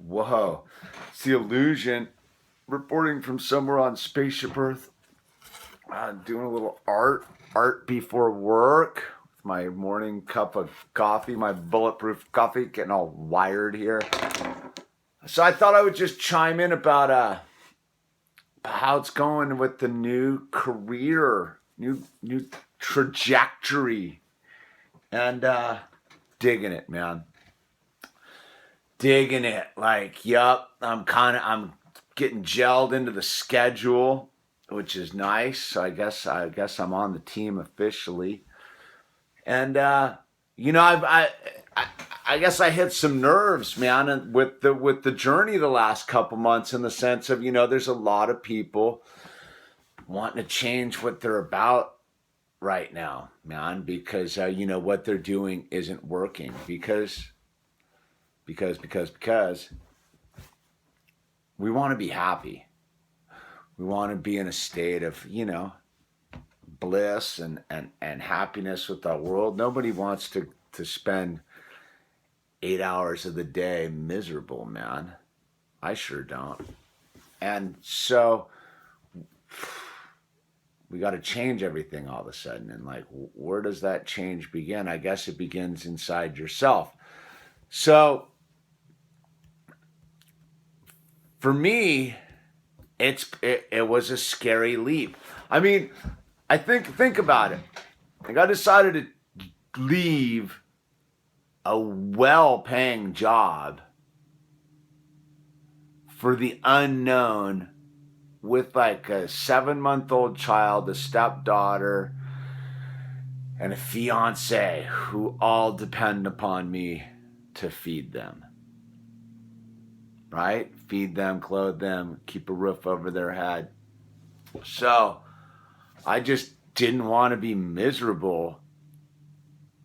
Whoa. It's the illusion. Reporting from somewhere on Spaceship Earth. Doing a little art before work. With my morning cup of coffee, my bulletproof coffee, getting all wired here. So I thought I would just chime in about how it's going with the new career, new trajectory, and digging it, man. Digging it. Like, yup, I'm getting gelled into the schedule, which is nice. So I guess I'm on the team officially. And I guess I hit some nerves, man, and with the journey the last couple months, in the sense of, there's a lot of people wanting to change what they're about right now, man, because what they're doing isn't working because we want to be happy. We want to be in a state of, bliss and happiness with our world. Nobody wants to spend 8 hours of the day miserable, man. I sure don't. And so we got to change everything all of a sudden. And like, where does that change begin? I guess it begins inside yourself. So for me, it was a scary leap. I mean, I think about it. Like, I decided to leave a well-paying job for the unknown, with like a 7-month-old child, a stepdaughter, and a fiance who all depend upon me to feed them. Right? Feed them, clothe them, keep a roof over their head. So I just didn't want to be miserable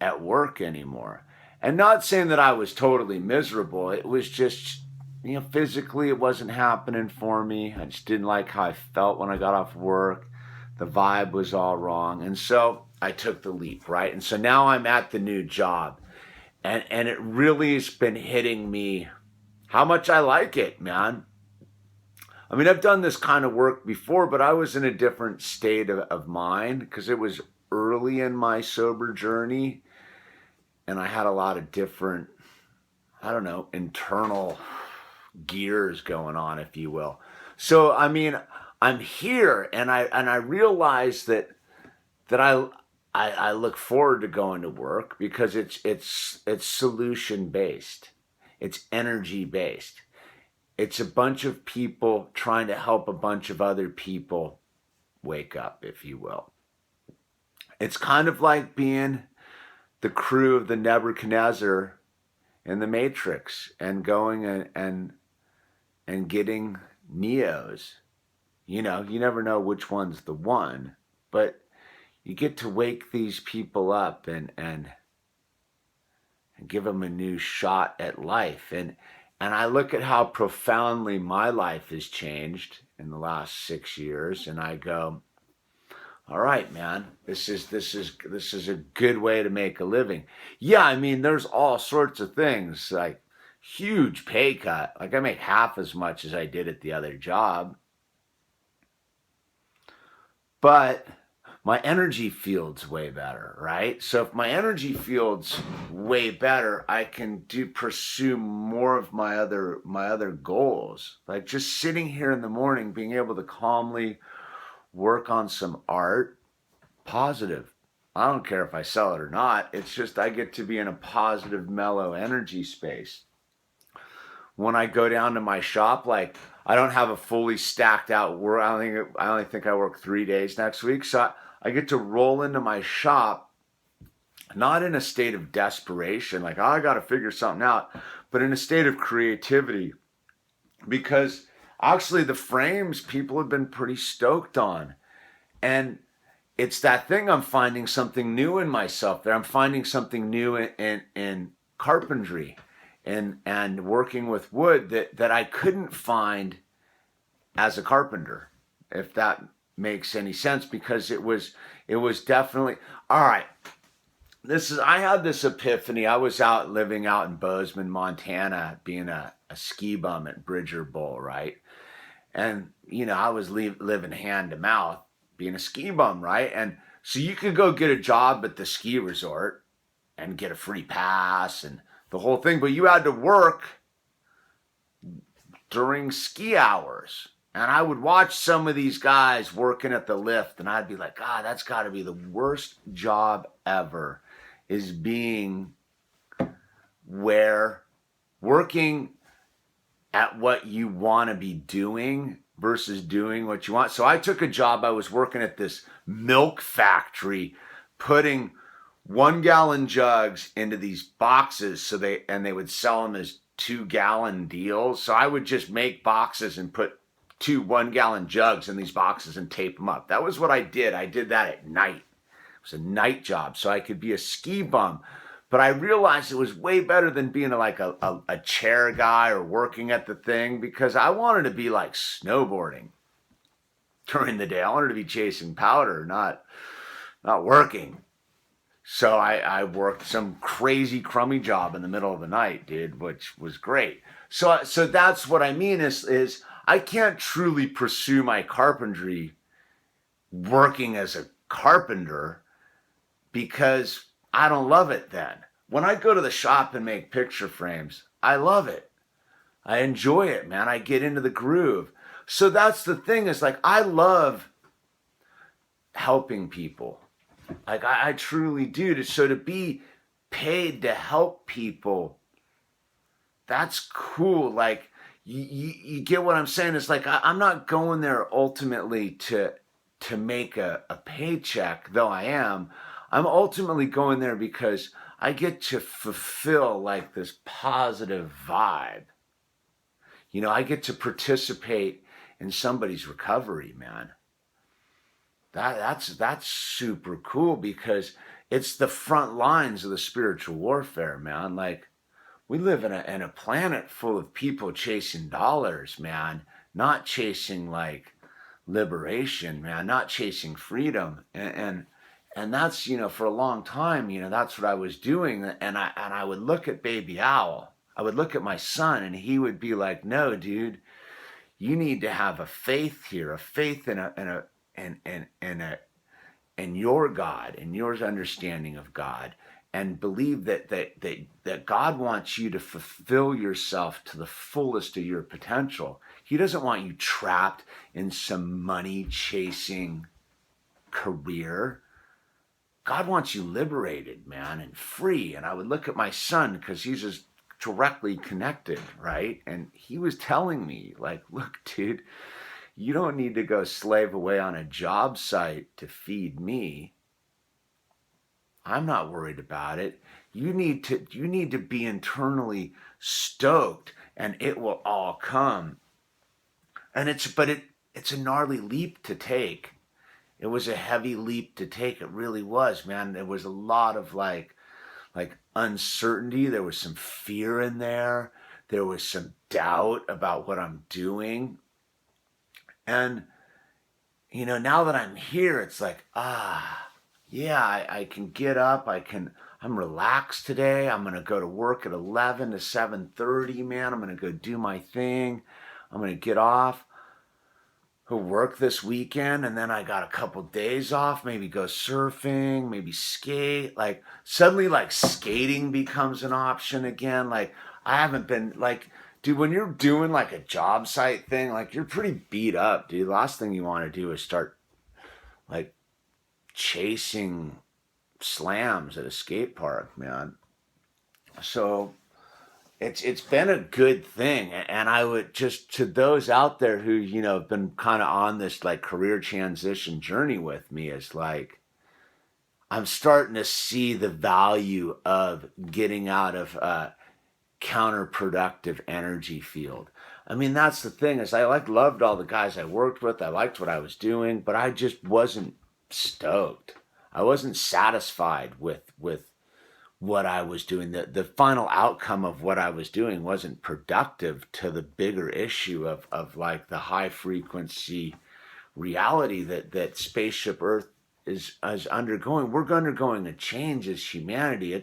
at work anymore. And not saying that I was totally miserable. It was just, physically it wasn't happening for me. I just didn't like how I felt when I got off work. The vibe was all wrong. And so I took the leap, right? And so now I'm at the new job. And it really has been hitting me how much I like it, man. I mean, I've done this kind of work before, but I was in a different state of mind because it was early in my sober journey. And I had a lot of different, internal gears going on, if you will. So, I mean, I'm here, and I realize that I look forward to going to work because it's solution based, it's energy based. It's a bunch of people trying to help a bunch of other people wake up, if you will. It's kind of like being the crew of the Nebuchadnezzar in the Matrix and going and getting Neos. You never know which one's the one, but you get to wake these people up and give them a new shot at life. And I look at how profoundly my life has changed in the last 6 years, and I go, all right, man, this is a good way to make a living. Yeah, I mean, there's all sorts of things, like huge pay cut. Like, I make half as much as I did at the other job. But my energy field's way better, right? So if my energy field's way better, I can pursue more of my other goals. Like just sitting here in the morning, being able to calmly work on some art, positive. I don't care if I sell it or not. It's just I get to be in a positive, mellow energy space. When I go down to my shop, like I don't have a fully stacked out work. I only think I work 3 days next week. So I get to roll into my shop, not in a state of desperation, like, oh, I got to figure something out, but in a state of creativity. Because actually the frames people have been pretty stoked on. And it's that thing, I'm finding something new in myself there. I'm finding something new in carpentry and working with wood that I couldn't find as a carpenter, if that makes any sense, because it was definitely, all right, I had this epiphany. I was living out in Bozeman, Montana, being a ski bum at Bridger Bowl, right? And, I was living hand to mouth, being a ski bum, right? And so you could go get a job at the ski resort and get a free pass and the whole thing, but you had to work during ski hours. And I would watch some of these guys working at the lift, and I'd be like, God, that's got to be the worst job ever, is being where working at what you want to be doing versus doing what you want. So I took a job. I was working at this milk factory, putting 1 gallon jugs into these boxes they would sell them as 2 gallon deals. So I would just make boxes and put 1 gallon jugs in these boxes and tape them up. That was what I did. I did that at night. It was a night job so I could be a ski bum. But I realized it was way better than being like a chair guy or working at the thing, because I wanted to be like snowboarding during the day. I wanted to be chasing powder, not working. So I worked some crazy crummy job in the middle of the night, dude, which was great. So that's what I mean is I can't truly pursue my carpentry working as a carpenter because I don't love it then. When I go to the shop and make picture frames, I love it. I enjoy it, man. I get into the groove. So that's the thing, is like, I love helping people. Like I truly do. So to be paid to help people, that's cool. Like you get what I'm saying? It's like, I'm not going there ultimately to make a paycheck, though I am. I'm ultimately going there because I get to fulfill like this positive vibe. I get to participate in somebody's recovery, man. That's super cool, because it's the front lines of the spiritual warfare, man. Like, we live in a planet full of people chasing dollars, man, not chasing like liberation, man, not chasing freedom. And that's, for a long time, that's what I was doing. And I would look at Baby Owl. I would look at my son, and he would be like, no, dude, you need to have a faith here, a faith in your God and your understanding of God, and believe that God wants you to fulfill yourself to the fullest of your potential. He doesn't want you trapped in some money chasing career. God wants you liberated, man, and free. And I would look at my son, because he's just directly connected, right? And he was telling me, like, look, dude, you don't need to go slave away on a job site to feed me. I'm not worried about it. You need to be internally stoked, and it will all come. And it's a gnarly leap to take. It was a heavy leap to take. It really was, man. There was a lot of like uncertainty. There was some fear in there. There was some doubt about what I'm doing. And, now that I'm here, it's like, yeah, I can get up. I'm relaxed today. I'm going to go to work at 11 to 7:30, man. I'm going to go do my thing. I'm going to get off, go work this weekend, and then I got a couple days off, maybe go surfing, maybe skate. Like, suddenly, like, skating becomes an option again. Like, I haven't been, like, dude, when you're doing like a job site thing, like, you're pretty beat up, dude. Last thing you want to do is start like chasing slams at a skate park, man. So it's been a good thing. And I would just, to those out there who, have been kind of on this like career transition journey with me, is like, I'm starting to see the value of getting out of counterproductive energy field. I mean, that's the thing, is I loved all the guys I worked with. I liked what I was doing, but I just wasn't stoked. I wasn't satisfied with what I was doing. The final outcome of what I was doing wasn't productive to the bigger issue of like the high frequency reality that Spaceship Earth is undergoing. We're undergoing a change as humanity.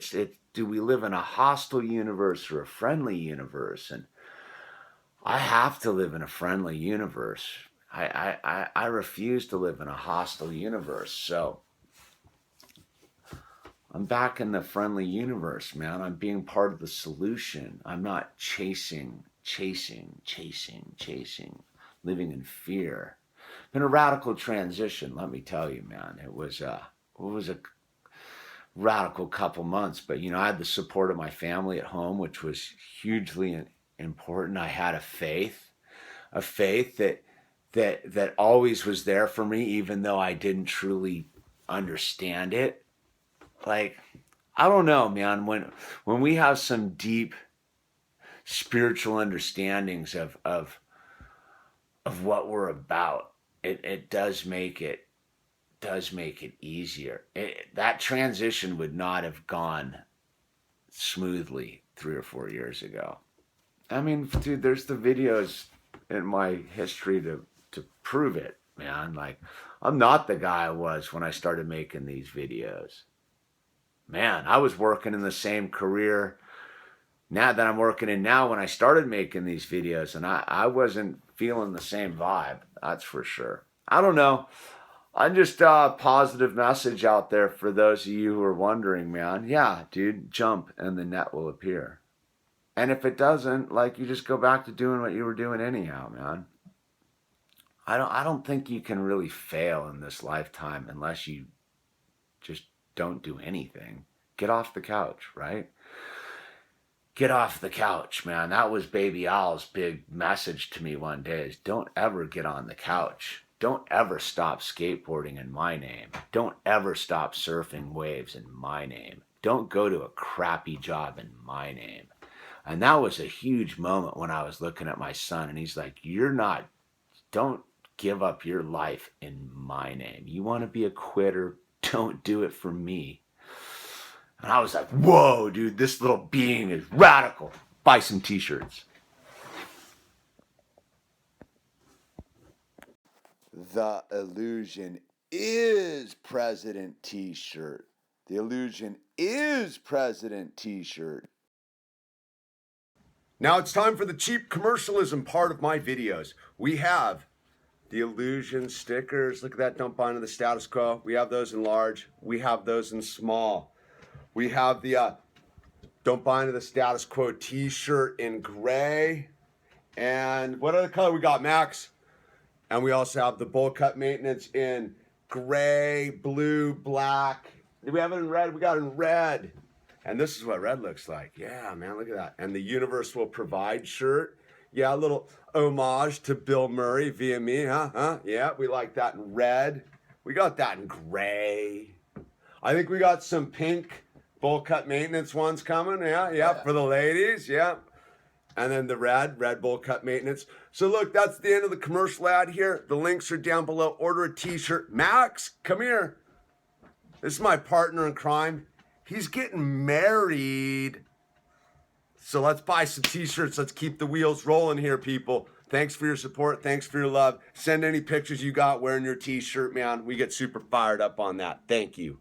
Do we live in a hostile universe or a friendly universe? And I have to live in a friendly universe. I refuse to live in a hostile universe. So I'm back in the friendly universe, man. I'm being part of the solution. I'm not chasing, living in fear. Been a radical transition, let me tell you, man. It was a radical couple months, but I had the support of my family at home, which was hugely important. I had a faith that always was there for me, even though I didn't truly understand it. Like, I don't know, man. When we have some deep spiritual understandings of what we're about, it does make it easier. That transition would not have gone smoothly 3 or 4 years ago. I mean, dude, there's the videos in my history to prove it, man. Like, I'm not the guy I was when I started making these videos. Man, I was working in the same career now that I'm working in now when I started making these videos, and I wasn't feeling the same vibe, that's for sure. I don't know. I'm just a positive message out there for those of you who are wondering, man. Yeah, dude, jump and the net will appear. And if it doesn't, like, you just go back to doing what you were doing anyhow, man. I don't think you can really fail in this lifetime unless you just don't do anything. Get off the couch, right? Get off the couch, man. That was Baby Al's big message to me one day, is don't ever get on the couch. Don't ever stop skateboarding in my name. Don't ever stop surfing waves in my name. Don't go to a crappy job in my name. And that was a huge moment when I was looking at my son and he's like, don't give up your life in my name. You want to be a quitter? Don't do it for me. And I was like, whoa, dude, this little being is radical. Buy some t-shirts. The illusion is President T-shirt. The illusion is President T-shirt. Now it's time for the cheap commercialism part of my videos. We have the illusion stickers. Look at that, don't buy into the status quo. We have those in large. We have those in small. We have the don't buy into the status quo t-shirt in gray. And what other color we got, Max? And we also have the bowl cut maintenance in gray, blue, black. Do we have it in red? We got it in red. And this is what red looks like. Yeah, man, look at that. And the Universe Will Provide shirt. Yeah, a little homage to Bill Murray via me, huh? Yeah, we like that in red. We got that in gray. I think we got some pink bowl cut maintenance ones coming. Yeah, for the ladies, yeah. And then the red bowl cut maintenance. So look, that's the end of the commercial ad here. The links are down below. Order a t-shirt. Max, come here. This is my partner in crime. He's getting married. So let's buy some t-shirts. Let's keep the wheels rolling here, people. Thanks for your support. Thanks for your love. Send any pictures you got wearing your t-shirt, man. We get super fired up on that. Thank you.